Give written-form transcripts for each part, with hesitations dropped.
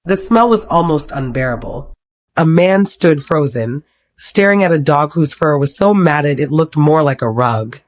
The smell was almost unbearable. A man stood frozen, staring at a dog whose fur was so matted it looked more like a rug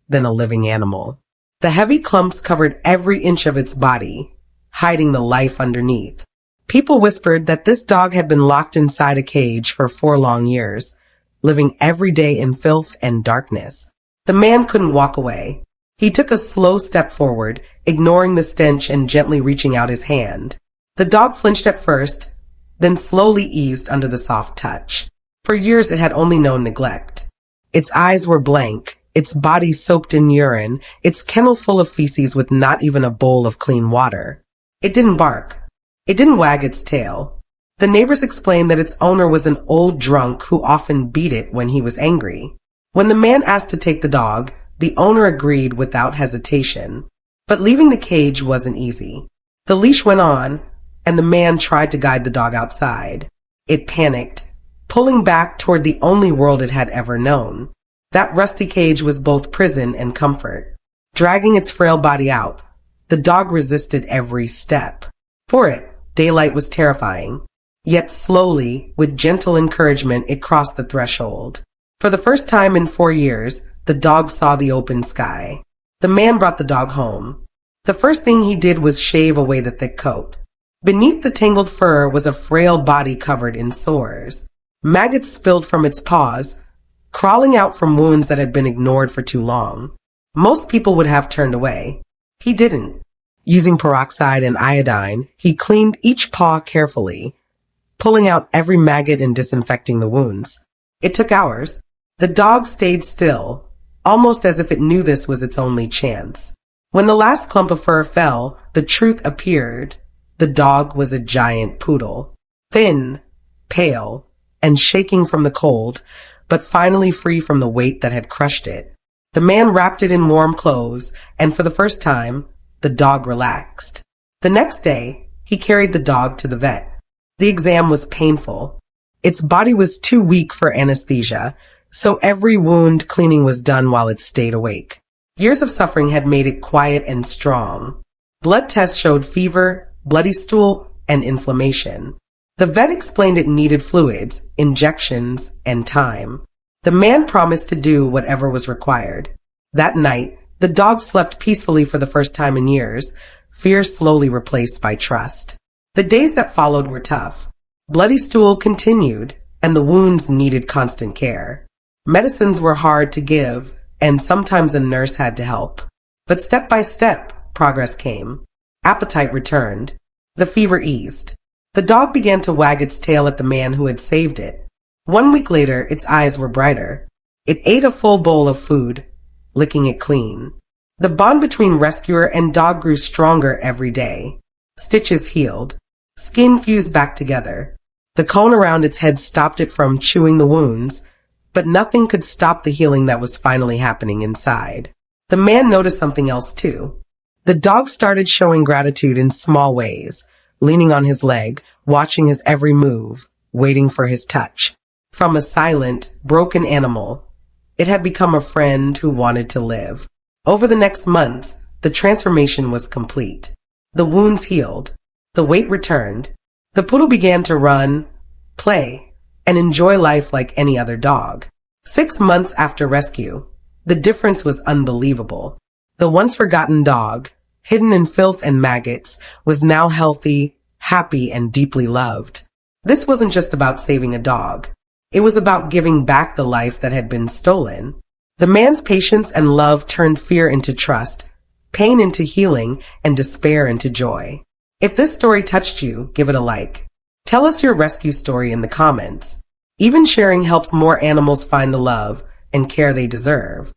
than a living animal. The heavy clumps covered every inch of its body, hiding the life underneath. People whispered that this dog had been locked inside a cage for 4 long years, living every day in filth and darkness. The man couldn't walk away. He took a slow step forward, ignoring the stench and gently reaching out his hand. The dog flinched at first, then slowly eased under the soft touch. For years it had only known neglect. Its eyes were blank, its body soaked in urine, its kennel full of feces with not even a bowl of clean water. It didn't bark. It didn't wag its tail. The neighbors explained that its owner was an old drunk who often beat it when he was angry. When the man asked to take the dog, the owner agreed without hesitation. But leaving the cage wasn't easy. The leash went on, and the man tried to guide the dog outside. It panicked, pulling back toward the only world it had ever known. That rusty cage was both prison and comfort. Dragging its frail body out, the dog resisted every step. For it, daylight was terrifying. Yet slowly, with gentle encouragement, it crossed the threshold. For the first time in 4 years, the dog saw the open sky. The man brought the dog home. The first thing he did was shave away the thick coat. Beneath the tangled fur was a frail body covered in sores. Maggots spilled from its paws, crawling out from wounds that had been ignored for too long. Most people would have turned away. He didn't. Using peroxide and iodine, he cleaned each paw carefully, pulling out every maggot and disinfecting the wounds. It took hours. The dog stayed still, almost as if it knew this was its only chance. When the last clump of fur fell, the truth appeared. The dog was a giant poodle. Thin, pale, and shaking from the cold, but finally free from the weight that had crushed it. The man wrapped it in warm clothes, and for the first time, the dog relaxed. The next day, he carried the dog to the vet. The exam was painful. Its body was too weak for anesthesia, so every wound cleaning was done while it stayed awake. Years of suffering had made it quiet and strong. Blood tests showed fever, bloody stool, and inflammation. The vet explained it needed fluids, injections, and time. The man promised to do whatever was required. That night, the dog slept peacefully for the first time in years, fear slowly replaced by trust. The days that followed were tough. Bloody stool continued, and the wounds needed constant care. Medicines were hard to give, and sometimes a nurse had to help. But step by step, progress came. Appetite returned. The fever eased. The dog began to wag its tail at the man who had saved it. 1 week later, its eyes were brighter. It ate a full bowl of food, licking it clean. The bond between rescuer and dog grew stronger every day. Stitches healed. Skin fused back together. The cone around its head stopped it from chewing the wounds, but nothing could stop the healing that was finally happening inside. The man noticed something else too. The dog started showing gratitude in small ways, leaning on his leg, watching his every move, waiting for his touch. From a silent, broken animal, it had become a friend who wanted to live. Over the next months, the transformation was complete. The wounds healed. The weight returned. The poodle began to run, play, and enjoy life like any other dog. 6 months after rescue, the difference was unbelievable. The once forgotten dog, hidden in filth and maggots, was now healthy, happy, and deeply loved. This wasn't just about saving a dog. It was about giving back the life that had been stolen. The man's patience and love turned fear into trust, pain into healing, and despair into joy. If this story touched you, give it a like. Tell us your rescue story in the comments. Even sharing helps more animals find the love and care they deserve.